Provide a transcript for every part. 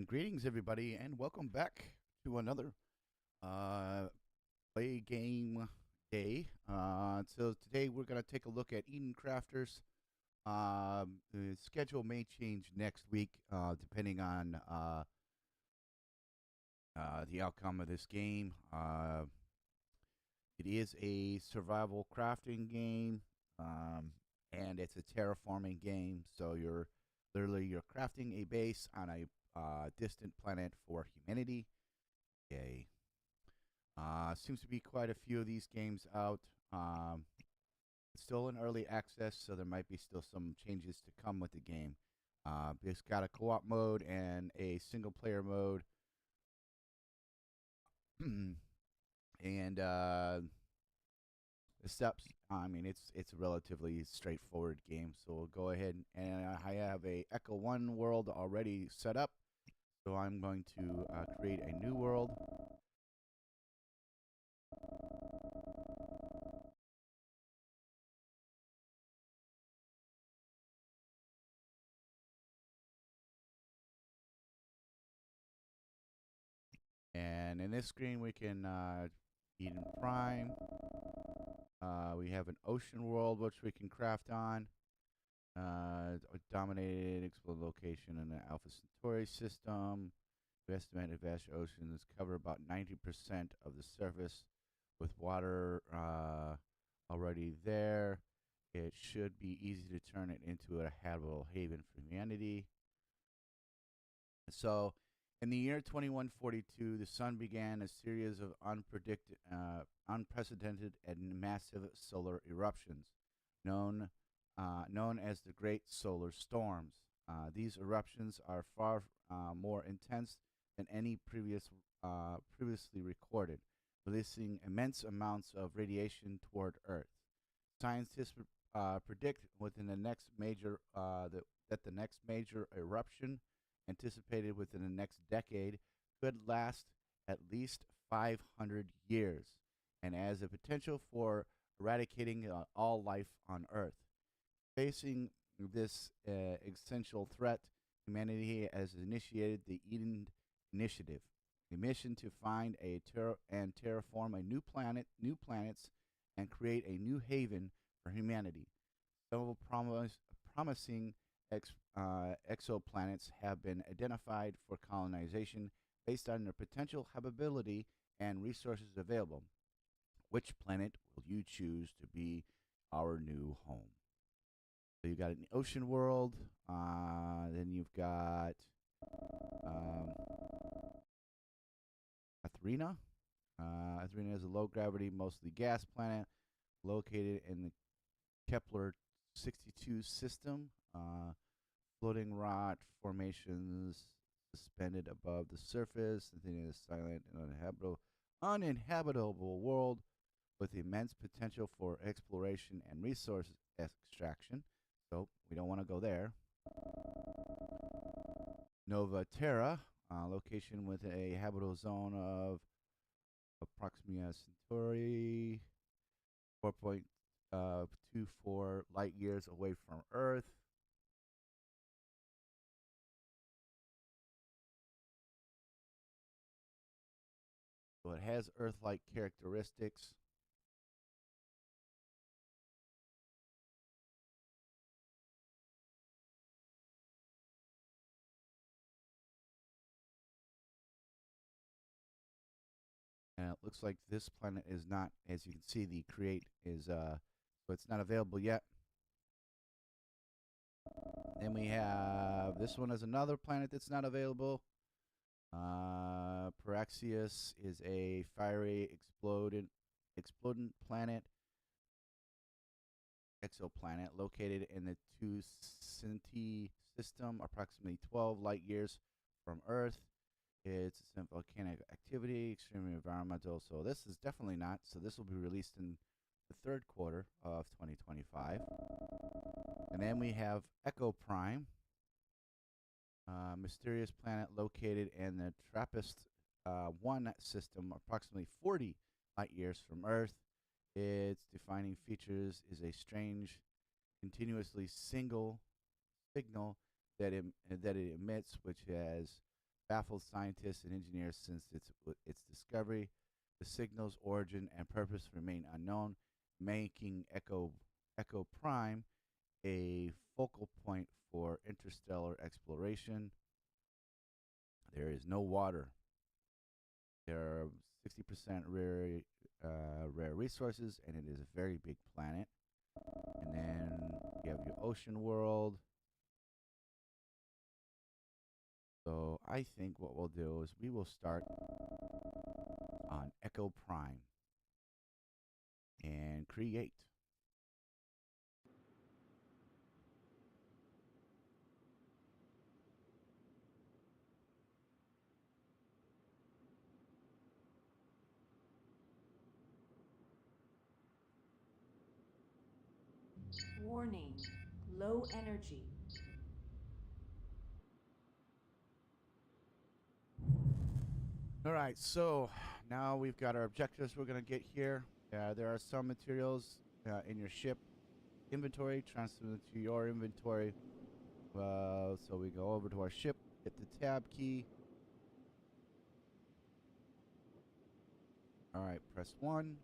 And greetings, everybody, and welcome back to another uh, play game day. So today we're going to take a look at Eden Crafters. The schedule may change next week, depending on the outcome of this game. It is a survival crafting game, and it's a terraforming game. So you're crafting a base on a distant planet for humanity. Yay! Seems to be quite a few of these games out. It's still in early access, so there might be still some changes to come with the game. It's got a co-op mode and a single-player mode, and the steps. I mean, it's a relatively straightforward game. So we'll go ahead and I have a Echo One world already set up. So I'm going to create a new world. And in this screen, we can Eden Prime. We have an ocean world which we can craft on. Dominated explore location in the Alpha Centauri system. We estimate a vast oceans cover about 90% of the surface with water already there. It should be easy to turn it into a habitable haven for humanity. So, in the year 2142, the sun began a series of unprecedented and massive solar eruptions, known known as the Great Solar Storms. These eruptions are far more intense than any previously recorded, releasing immense amounts of radiation toward Earth. Scientists predict within the next major that the next major eruption, anticipated within the next decade, could last at least 500 years, and has a potential for eradicating all life on Earth. Facing this essential threat, humanity has initiated the Eden Initiative, a mission to find and terraform a new planets, and create a new haven for humanity. Several promising exoplanets have been identified for colonization based on their potential habitability and resources available. Which planet will you choose to be our new home? So you've got an ocean world. Then you've got um, Athrena. Athrena is a low gravity, mostly gas planet located in the Kepler 62 system. Floating rock formations suspended above the surface. Athena is a silent and uninhabitable world with immense potential for exploration and resource extraction. So we don't want to go there. Nova Terra, location with a habitable zone of Proxima Centauri, 4.24 light years away from Earth. So it has Earth-like characteristics. And it looks like this planet is not, as you can see, the create is, so it's not available yet. Then we have, this one is another planet that's not available. Paraxius is a fiery explodent planet, exoplanet located in the two Centi system, approximately 12 light years from Earth. It's some volcanic activity, extremely environmental. So this is definitely not. So this will be released in the third quarter of 2025. And then we have Echo Prime, mysterious planet located in the TRAPPIST-1 system, approximately 40 light years from Earth. Its defining features is a strange, continuously single signal that it emits, which has baffled scientists and engineers since its discovery. The signal's origin and purpose remain unknown, making Echo Prime a focal point for interstellar exploration. There is no water. There are 60% rare resources, and it is a very big planet. And then you have your ocean world. So I think what we'll do is we will start on Echo Prime and create. Warning, low energy. All right, so now we've got our objectives we're going to get here. There are some materials in your ship inventory, transfer them to your inventory. So we go over to our ship, hit the tab key. All right, press 1.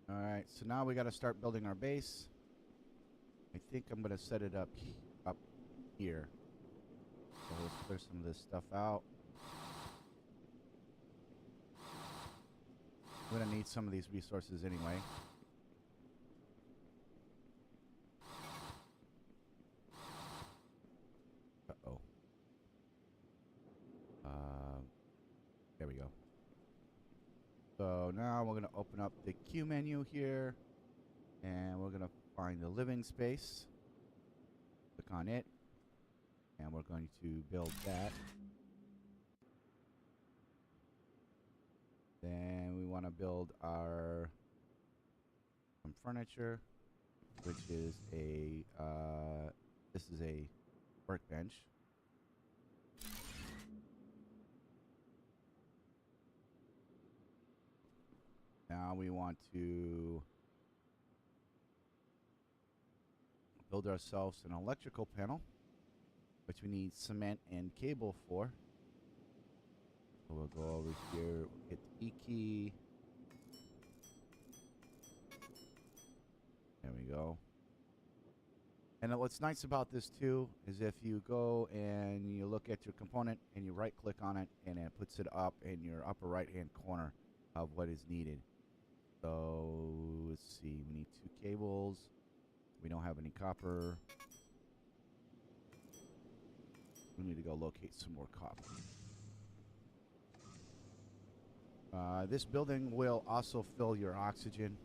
All right, so now we got to start building our base. I think I'm going to set it up here. So let's clear some of this stuff out. We're going to need some of these resources anyway. Uh-oh. There we go. So now we're going to open up the Q menu here, and we're going to find the living space. Click on it, and we're going to build that. Then we want to build some furniture, which is this is a workbench. Now we want to build ourselves an electrical panel, which we need cement and cable for. So we'll go over here, hit the E key. There we go. And what's nice about this too is if you go and you look at your component and you right click on it, and it puts it up in your upper right hand corner of what is needed. So let's see, we need 2 cables. We don't have any copper. We need to go locate some more copper. This building will also fill your oxygen,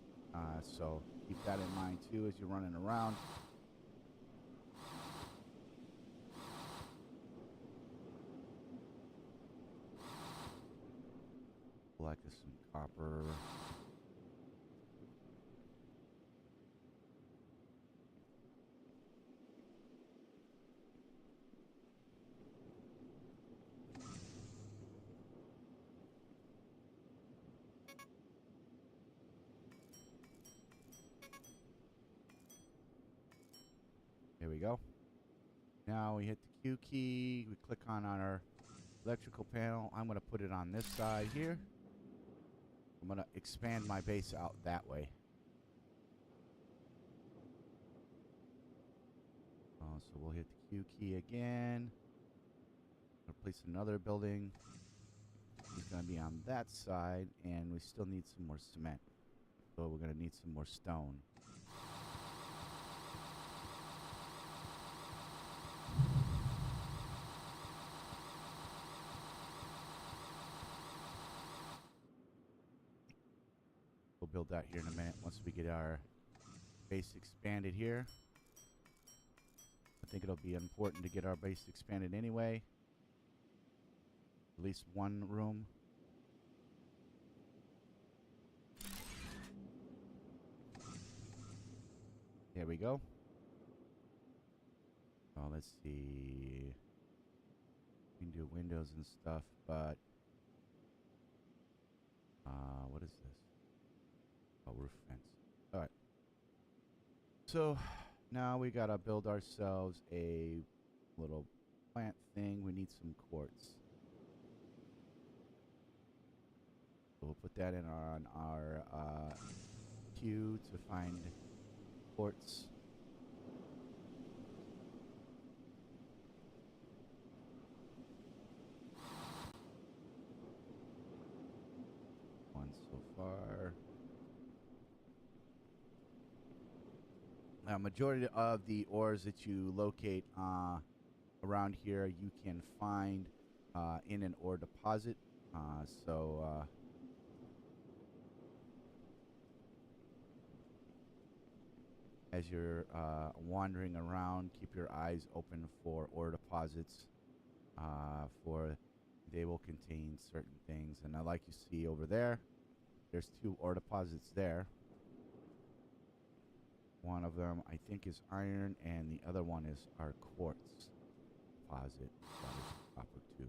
so keep that in mind too as you're running around. Collect some copper. There we go. Now we hit the Q key. We click on our electrical panel. I'm going to put it on this side here. I'm going to expand my base out that way. So we'll hit the Q key again. Place another building. It's going to be on that side, and we still need some more cement. So we're going to need some more stone. build that here in a minute once we get our base expanded here. I think it'll be important to get our base expanded anyway. At least one room. There we go. Oh, let's see. We can do windows and stuff, but what is this? Oh, roof fence. All right. So now we gotta build ourselves a little plant thing. We need some quartz. So we'll put that in on our queue to find quartz. One so far. Now, majority of the ores that you locate around here, you can find in an ore deposit. As you're wandering around, keep your eyes open for ore deposits. For they will contain certain things, and like you see over there, there's 2 ore deposits there. One of them, I think, is iron, and the other one is our quartz deposit. That is copper too.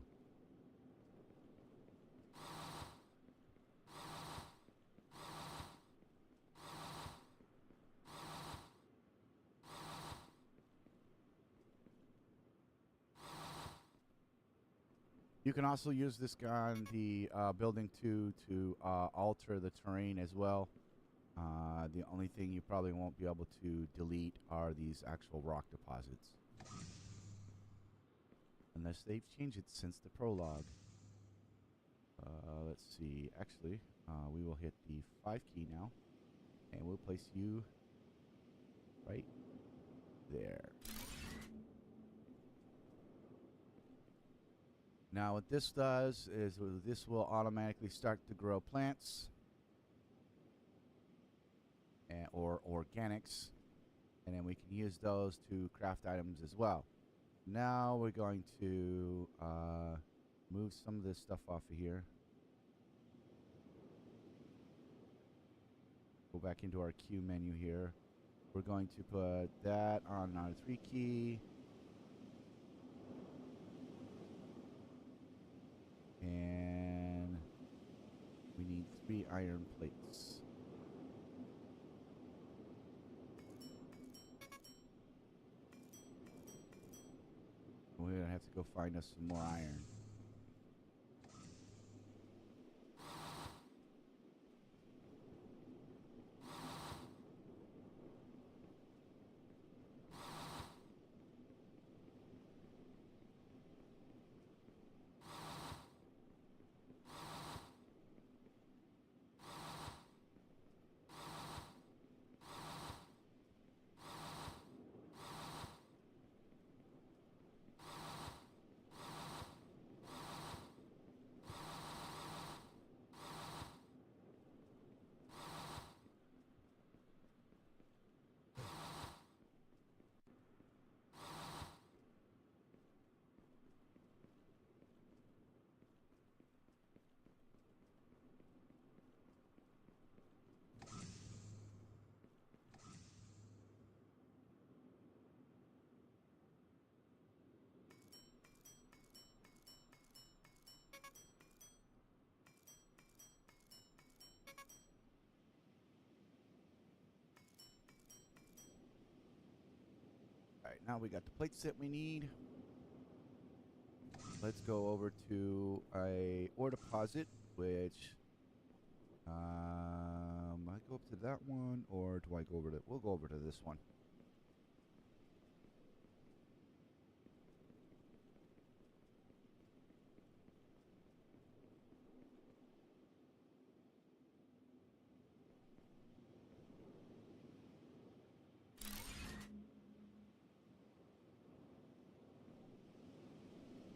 You can also use this on the building 2 to alter the terrain as well. The only thing you probably won't be able to delete are these actual rock deposits. Unless they've changed it since the prologue. Let's see. Actually, we will hit the 5 key now. And we'll place you right there. Now what this does is this will automatically start to grow plants. Or organics, and then we can use those to craft items as well. Now we're going to move some of this stuff off of here. Go back into our queue menu here. We're going to put that on our 3 key. And we need 3 iron plates. We're going to have to go find us some more iron. Alright, now we got the plates that we need. Let's go over to a ore deposit, which I go up to that one, or do I go over to? We'll go over to this one.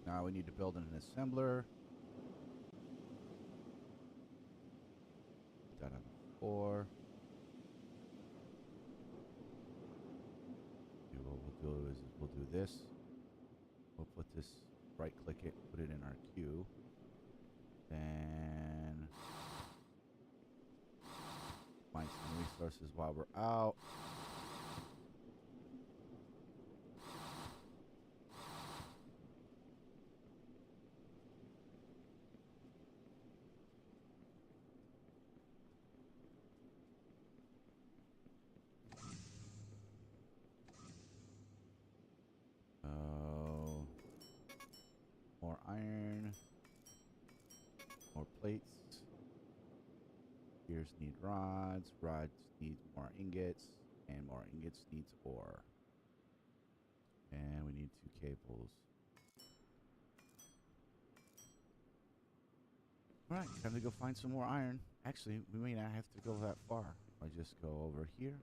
Now we need to build an assembler. Put that on ore. Okay, what we'll do is we'll do this. We'll put this, right click it, put it in our queue. Then find some resources while we're out. More iron, more plates. Gears need rods, rods need more ingots, and more ingots needs ore. And we need 2 cables. Alright, time to go find some more iron. Actually, we may not have to go that far. I just go over here,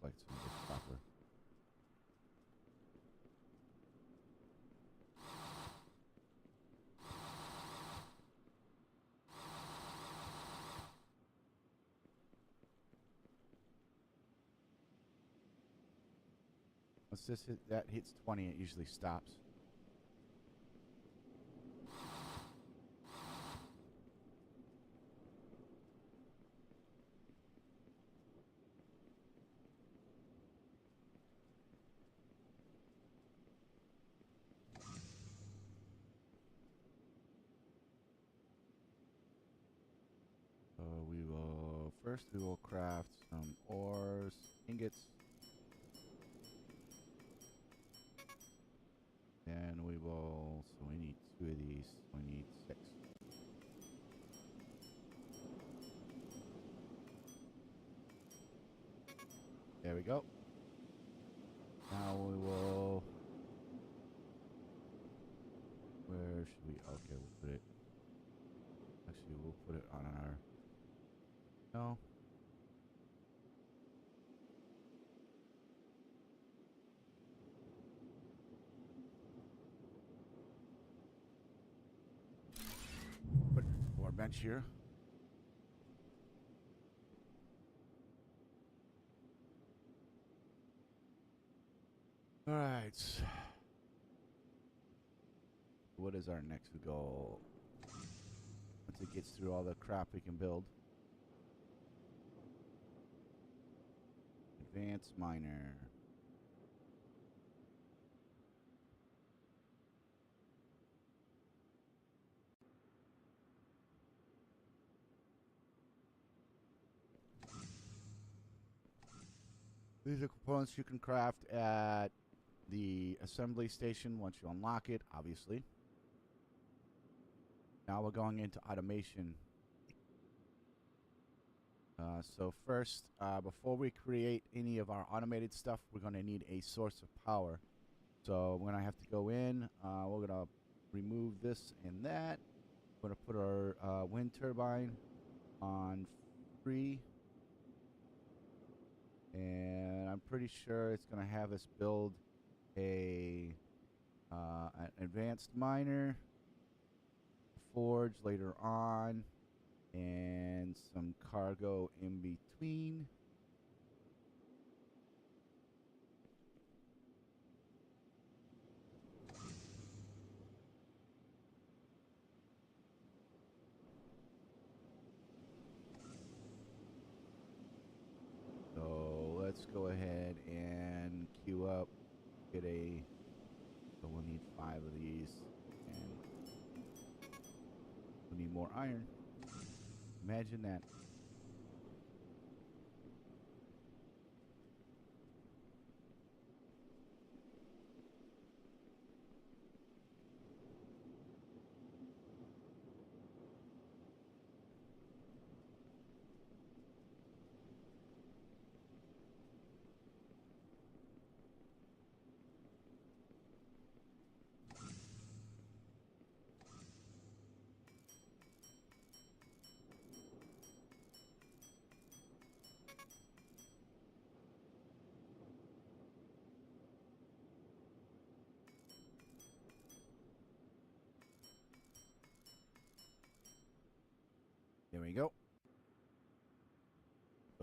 collect some of this copper. Once this that hits 20, it usually stops. So we will craft some ores, ingots. Then we will, so we need 2 of these, we need 6. There we go. Now we will, where should we, okay, we'll put it, actually we'll put it on our, no. Put our bench here. All right. What is our next goal? Once it gets through all the crap we can build. Advanced miner. These are components you can craft at the assembly station once you unlock it, obviously. Now we're going into automation. So first, before we create any of our automated stuff, we're going to need a source of power. So we're going to have to go in. We're going to remove this and that. We're going to put our wind turbine on free. And I'm pretty sure it's going to have us build an advanced miner, forge later on, and some cargo in between. So let's go ahead and queue up, get a, so we'll need 5 of these, and we need more iron. Imagine that.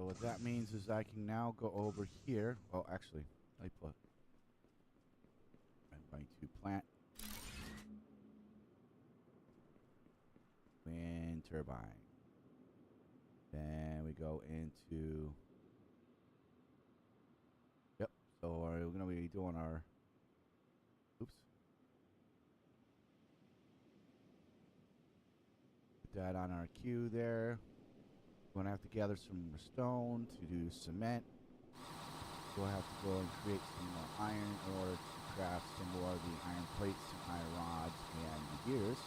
what that means is I can now go over here. Well, actually, I'm going to plant wind turbine. Then we go into. Yep. So we're going to be doing our. Oops. Put that on our queue there. We're going to have to gather some more stone to do cement. We'll have to go and create some more iron in order to craft some more of the iron plates, some iron rods, and the gears.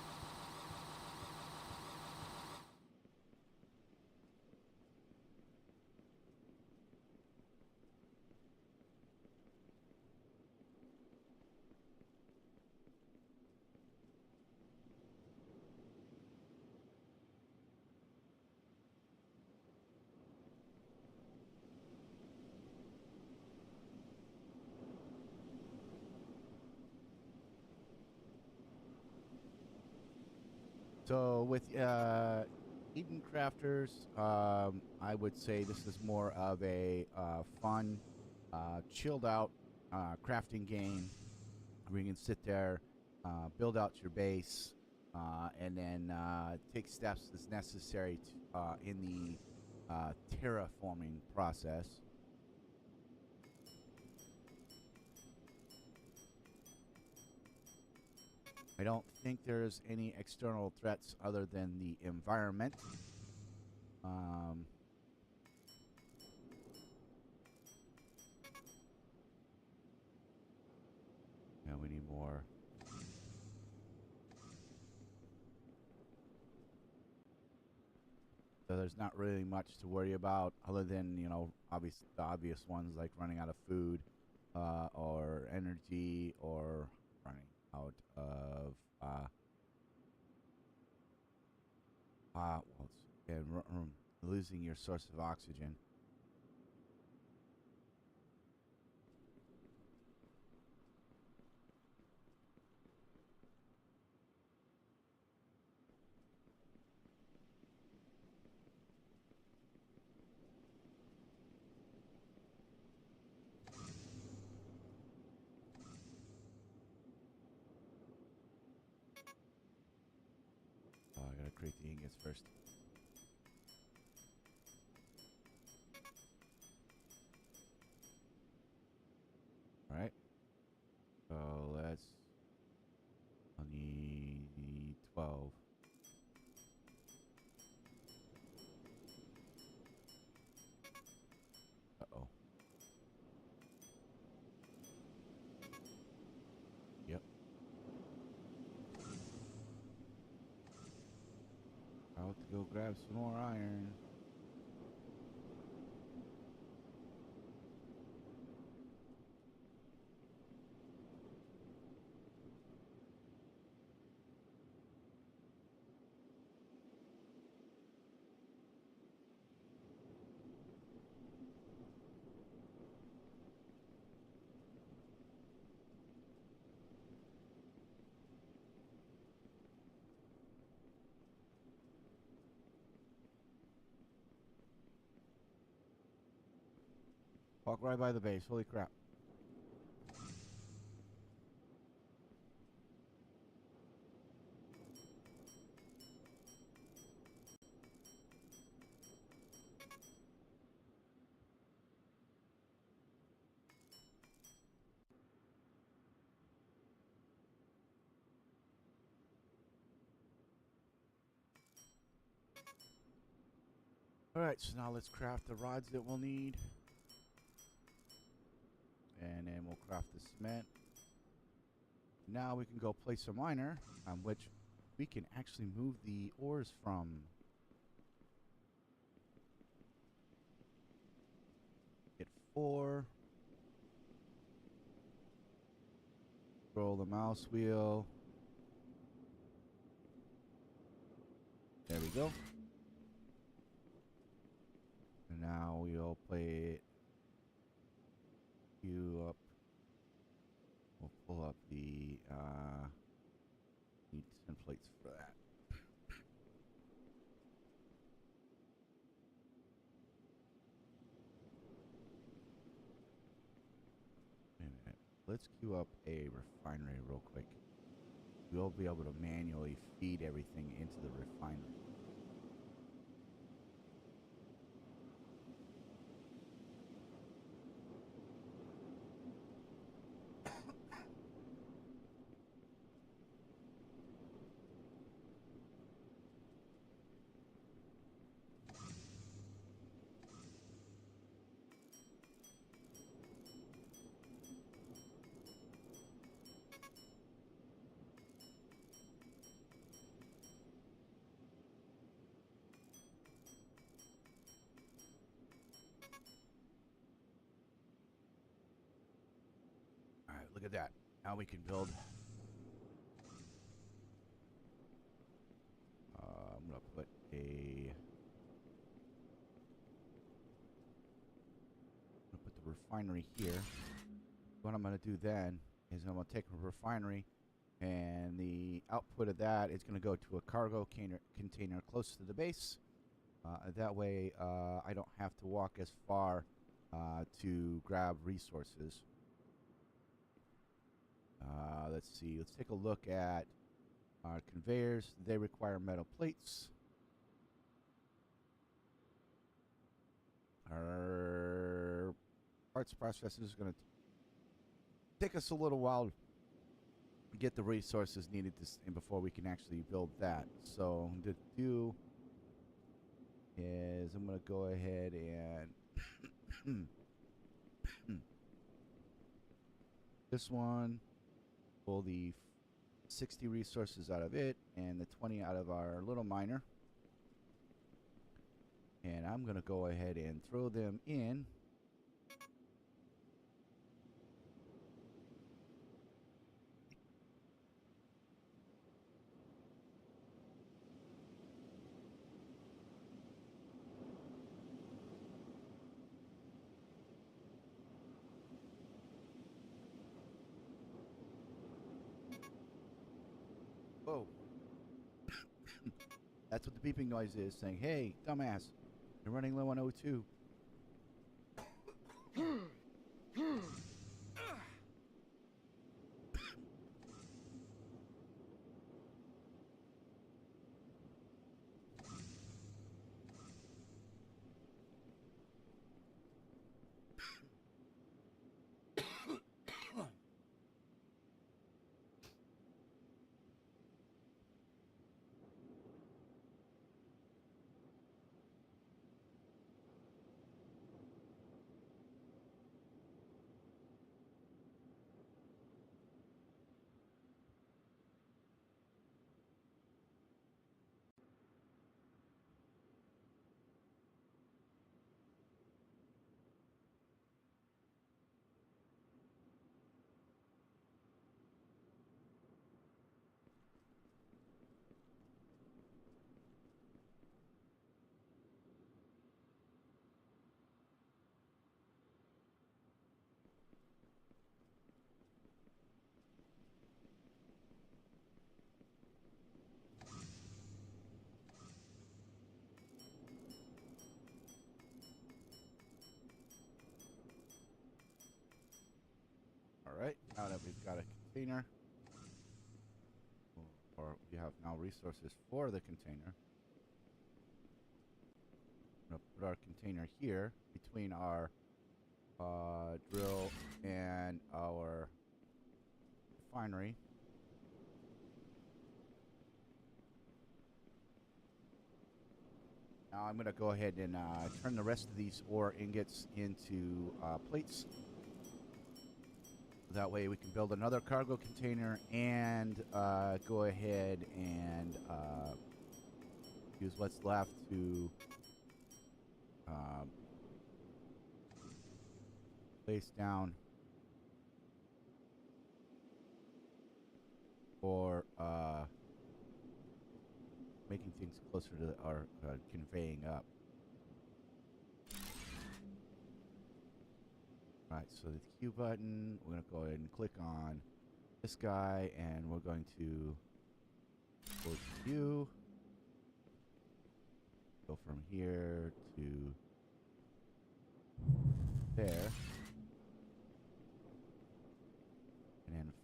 So with Eden Crafters, I would say this is more of a fun, chilled out crafting game where you can sit there, build out your base, and then take steps as necessary in the terraforming process. I don't think there's any external threats other than the environment. Yeah, we need more. So there's not really much to worry about other than, the obvious ones like running out of food, or energy, or running out of and losing your source of oxygen. Oh, I gotta create the ingots first. All right. So let's. I'll need 12. Uh-oh. Yep. I'll have to go grab some more iron. Walk right by the base. Holy crap. Alright, so now let's craft the rods that we'll need. And then we'll craft the cement. Now we can go place a miner on which we can actually move the ores from. Get 4. Scroll the mouse wheel. There we go. And now we'll play it. Queue up. We'll pull up the need 10 plates for that. let's queue up a refinery real quick. We'll be able to manually feed everything into the refinery. All right, look at that. Now we can build. I'm gonna put the refinery here. What I'm gonna do then is I'm gonna take a refinery, and the output of that is gonna go to a cargo container close to the base. That way, I don't have to walk as far to grab resources. Let's see. Let's take a look at our conveyors. They require metal plates. Our parts processor is going to take us a little while to get the resources needed before we can actually build that. So to do is I'm going to go ahead and this one, pull the 60 resources out of it and the 20 out of our little miner. And I'm going to go ahead and throw them in. Whoa. That's what the beeping noise is, saying, hey, dumbass, you're running low on O2. Alright, now that we've got a container, or we have now resources for the container, I'm going to put our container here between our drill and our refinery. Now I'm going to go ahead and turn the rest of these ore ingots into plates. That way we can build another cargo container and go ahead and use what's left to place down for making things closer to our conveying up. Right, so the Q button, we're going to go ahead and click on this guy, and we're going to go to Q, go from here to there.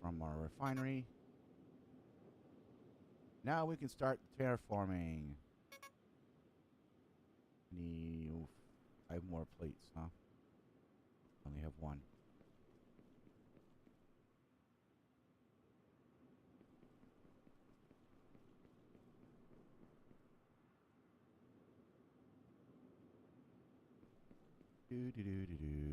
from our refinery. Now we can start terraforming. Need 5 more plates, huh? Only have 1. Do do do do do.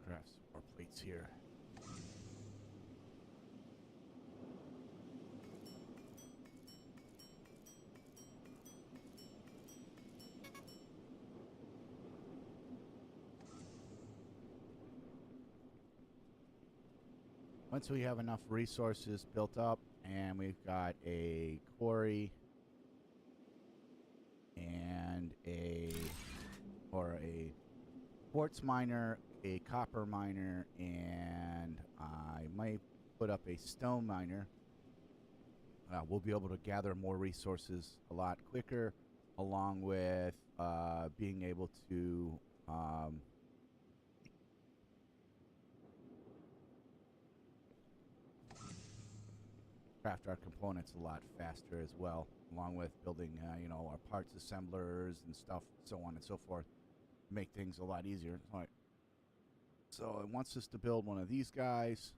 Craft some more plates here. Once we have enough resources built up and we've got a quarry and a quartz miner, a copper miner, and I might put up a stone miner, we'll be able to gather more resources a lot quicker, along with being able to craft our components a lot faster as well, along with building, our parts assemblers and stuff, so on and so forth. Make things a lot easier. All right. So it wants us to build one of these guys.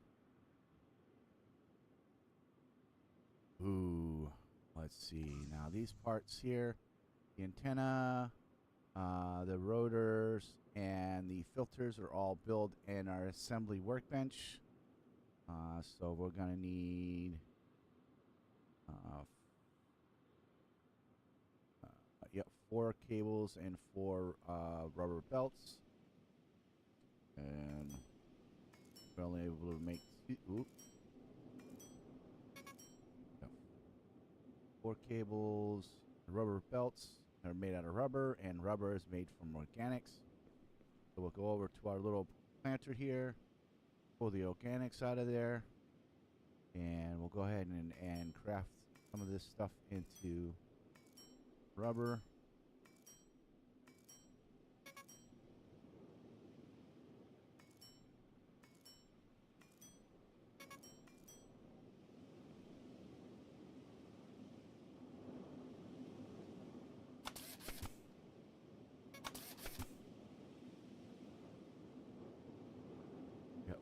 Ooh, let's see. Now these parts here, the antenna, the rotors, and the filters are all built in our assembly workbench. So we're gonna need 4 cables and 4 rubber belts, and we're only able to make 2. 4 cables, rubber belts are made out of rubber, and rubber is made from organics. So we'll go over to our little planter here, pull the organics out of there, and we'll go ahead and craft some of this stuff into rubber.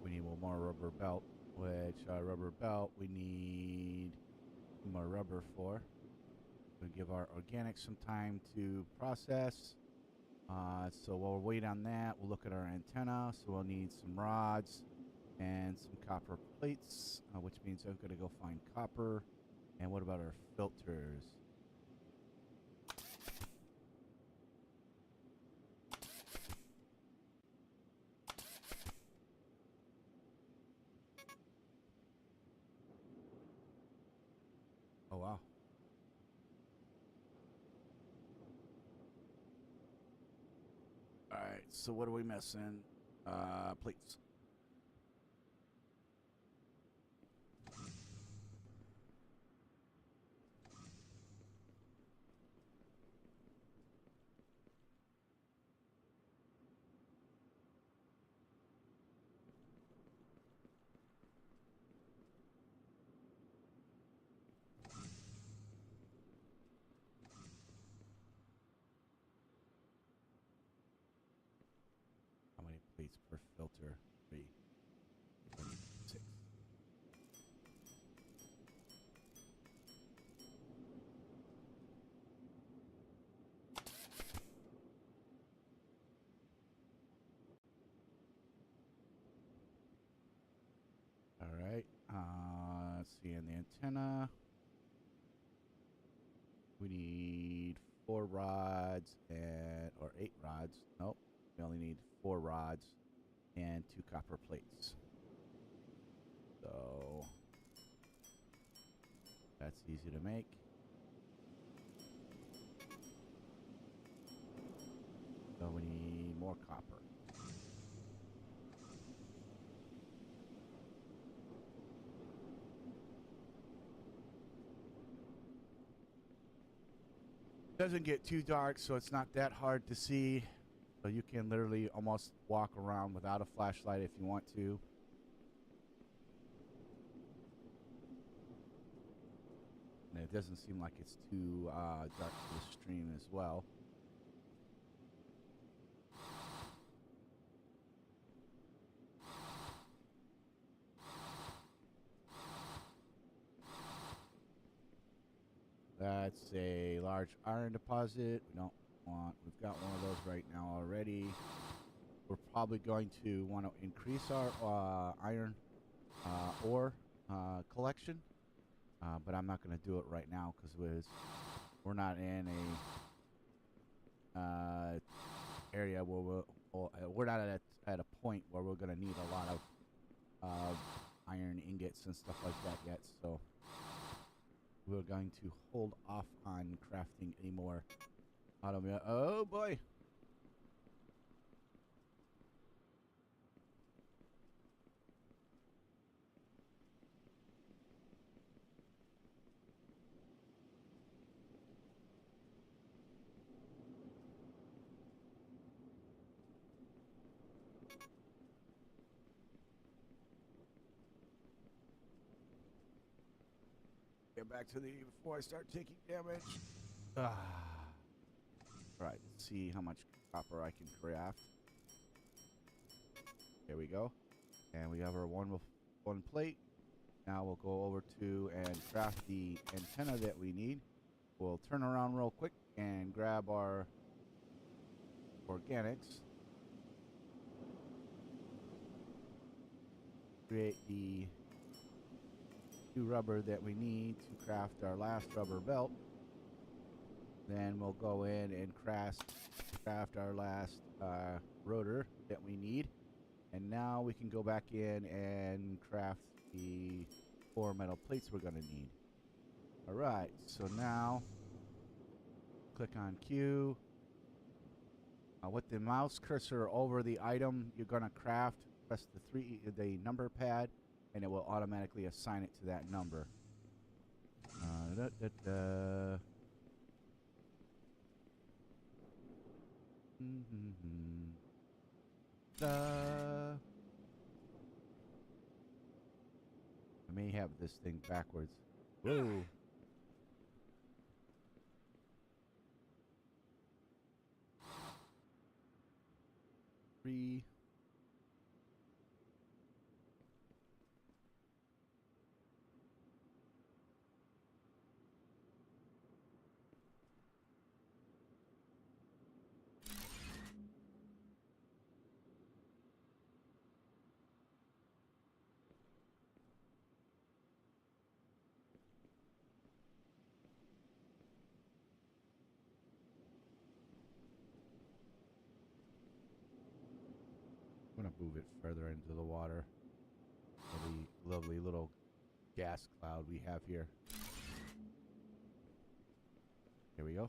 We need one more rubber belt, which rubber belt we need more rubber for. We'll give our organics some time to process. So while we're waiting on that, we'll look at our antenna. So we'll need some rods and some copper plates, which means I'm going to go find copper. And what about our filters? Oh, wow. All right, so what are we missing? Plates. How many plates per filter? 3. 6. All right. Let's see. And the antenna. We need 4 rods or 8 rods. Nope. We only need 4 rods and 2 copper plates. So that's easy to make. So we need more copper. Doesn't get too dark, so it's not that hard to see. So you can literally almost walk around without a flashlight if you want to. And it doesn't seem like it's too dark to the stream as well. That's a large iron deposit. We've got one of those right now already. We're probably going to want to increase our iron ore collection. But I'm not going to do it right now because we're not in a area where we're not at a point where we're going to need a lot of iron ingots and stuff like that yet. So we're going to hold off on crafting any more automobile. Oh boy. Get back to before I start taking damage. All right, let's see how much copper I can craft. There we go. And we have our one plate. Now we'll go over to and craft the antenna that we need. We'll turn around real quick and grab our organics. Create the 2 rubber that we need to craft our last rubber belt. Then we'll go in and craft our last rotor that we need. And now we can go back in and craft the 4 metal plates we're going to need. Alright, so now click on Q. With the mouse cursor over the item you're going to craft, press the number pad, and it will automatically assign it to that number. I may have this thing backwards. Whoa. 3. I'm going to move it further into the water. The lovely little gas cloud we have here. Here we go.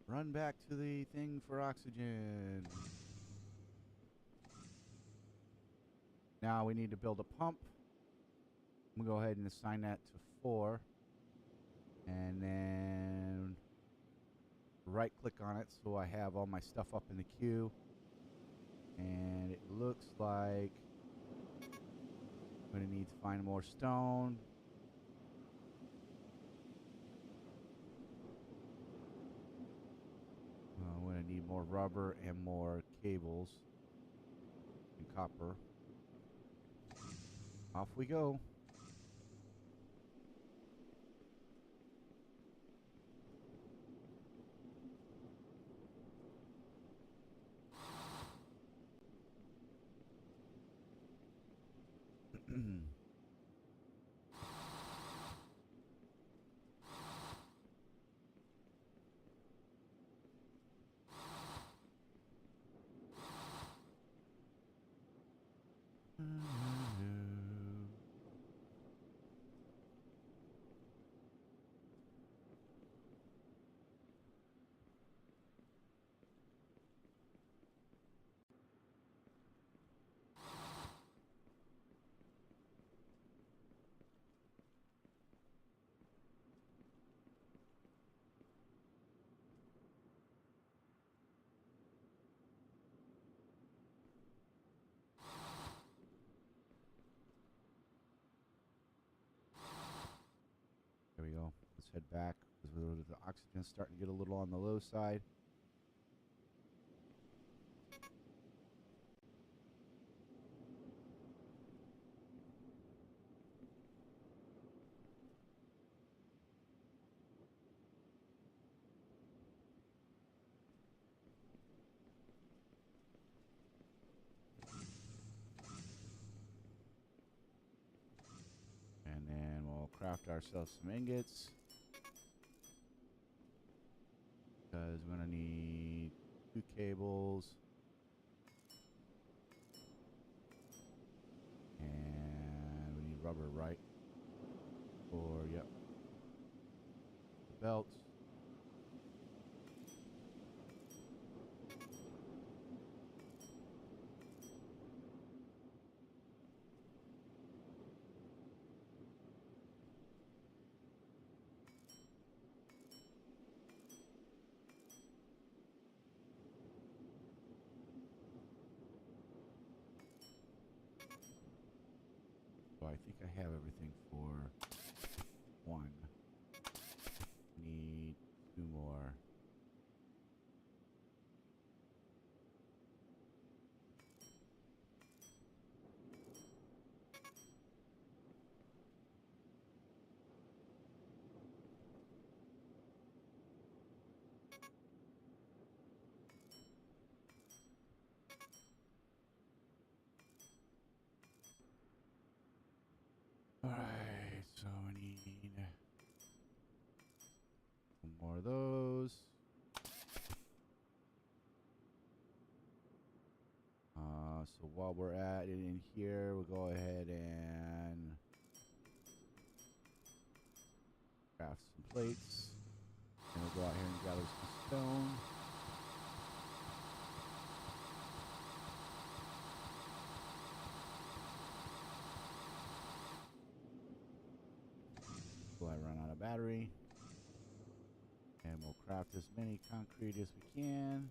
Run back to the thing for oxygen. Now we need to build a pump. I'm going to go ahead and assign that to 4. And then right click on it so I have all my stuff up in the queue. And it looks like I'm going to need to find more stone. I'm going to need more rubber and more cables and copper. Off we go. Let's head back because the oxygen's starting to get a little on the low side. And then we'll craft ourselves some ingots. Because we're going to need 2 cables. And we need rubber, right? Or, yep. The belts. So I think I have everything for 1. Need 2 more. Alright, so I need 1 more of those. So while we're at it in here, we'll go ahead and craft some plates. And we'll go out here and gather some stone. Till I run out of battery. And we'll craft as many concrete as we can.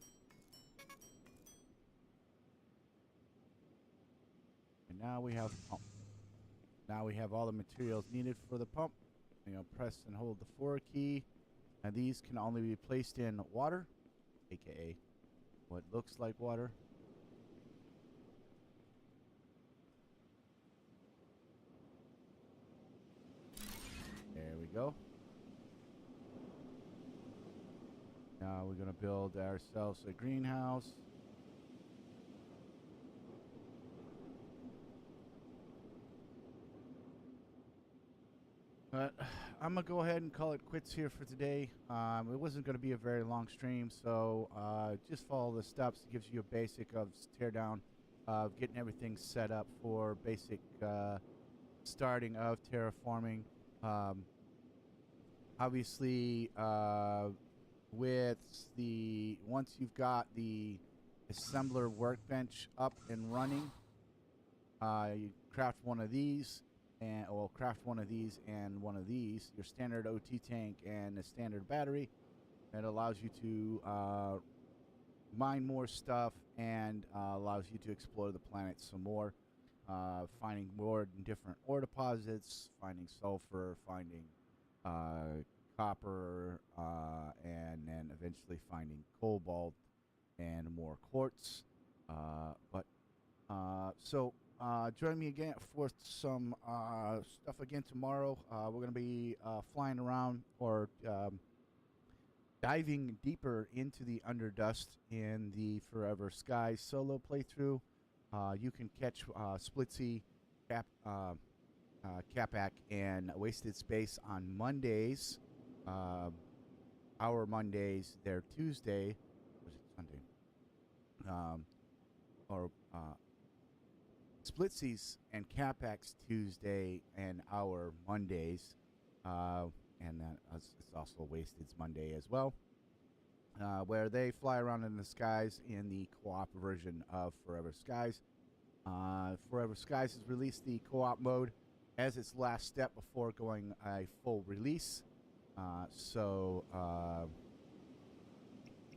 And now we have the pump. Now we have all the materials needed for the pump. You know, press and hold the 4 key. And these can only be placed in water, aka what looks like water. There we go. Now we're going to build ourselves a greenhouse. But I'm going to go ahead and call it quits here for today. It wasn't going to be a very long stream, so just follow the steps. It gives you a basic of teardown, getting everything set up for basic starting of terraforming. Obviously, with the once you've got the assembler workbench up and running, you craft one of these. And we'll craft one of these and one of these, your standard OT tank and a standard battery. It allows you to mine more stuff and allows you to explore the planet some more, finding more different ore deposits, finding sulfur, finding copper, and then eventually finding cobalt and more quartz. Join me again for some stuff again tomorrow. We're going to be flying around or diving deeper into the Underdust in the Forever Skies solo playthrough. You can catch Splitsy, Capac, and Wasted Space on Mondays. Our Mondays, they're Tuesday. Was it Sunday? Splitsies and Capac's Tuesday and our Mondays, and then it's also Wasted's Monday as well, where they fly around in the skies in the co-op version of Forever Skies. Forever Skies has released the co-op mode as its last step before going a full release.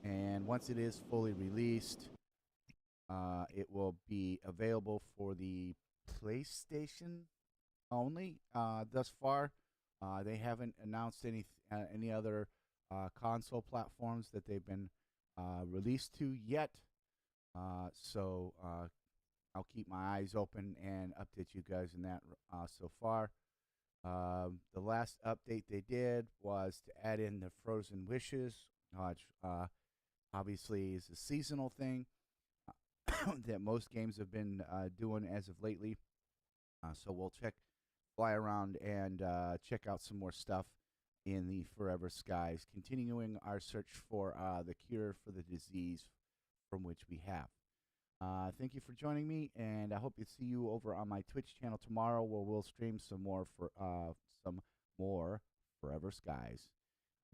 And once it is fully released, it will be available for the PlayStation only. Thus far, they haven't announced any other console platforms that they've been released to yet. So I'll keep my eyes open and update you guys in that so far. The last update they did was to add in the Frozen Wishes, which obviously is a seasonal thing that most games have been doing as of lately. So we'll fly around and check out some more stuff in the Forever Skies, continuing our search for the cure for the disease from which we have. Thank you for joining me, and I hope to see you over on my Twitch channel tomorrow, where we'll stream some more Forever Skies.